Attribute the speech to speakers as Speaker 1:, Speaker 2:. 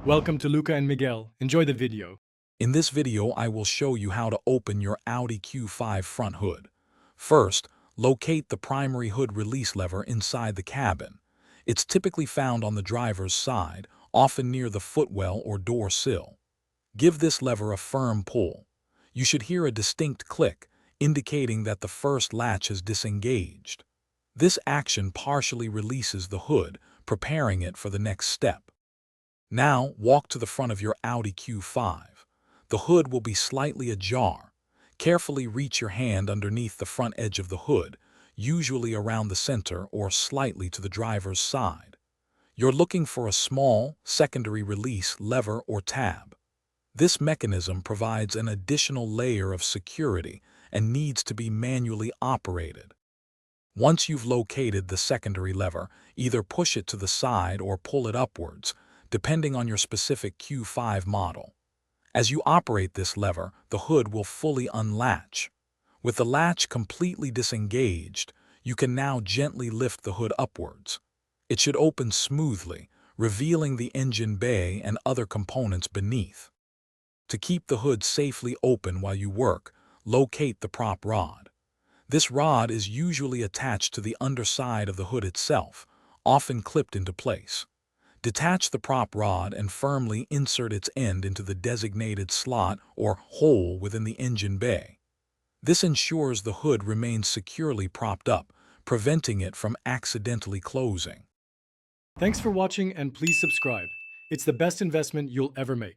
Speaker 1: Welcome to Luca and Miguel. Enjoy the video.
Speaker 2: In this video, I will show you how to open your Audi Q5 front hood. First, locate the primary hood release lever inside the cabin. It's typically found on the driver's side, often near the footwell or door sill. Give this lever a firm pull. You should hear a distinct click, indicating that the first latch is disengaged. This action partially releases the hood, preparing it for the next step. Now, walk to the front of your Audi Q5. The hood will be slightly ajar. Carefully reach your hand underneath the front edge of the hood, usually around the center or slightly to the driver's side. You're looking for a small, secondary release lever or tab. This mechanism provides an additional layer of security and needs to be manually operated. Once you've located the secondary lever, either push it to the side or pull it upwards, depending on your specific Q5 model. As you operate this lever, the hood will fully unlatch. With the latch completely disengaged, you can now gently lift the hood upwards. It should open smoothly, revealing the engine bay and other components beneath. To keep the hood safely open while you work, locate the prop rod. This rod is usually attached to the underside of the hood itself, often clipped into place. Detach the prop rod and firmly insert its end into the designated slot or hole within the engine bay. This ensures the hood remains securely propped up, preventing it from accidentally closing.
Speaker 1: Thanks for watching and please subscribe. It's the best investment you'll ever make.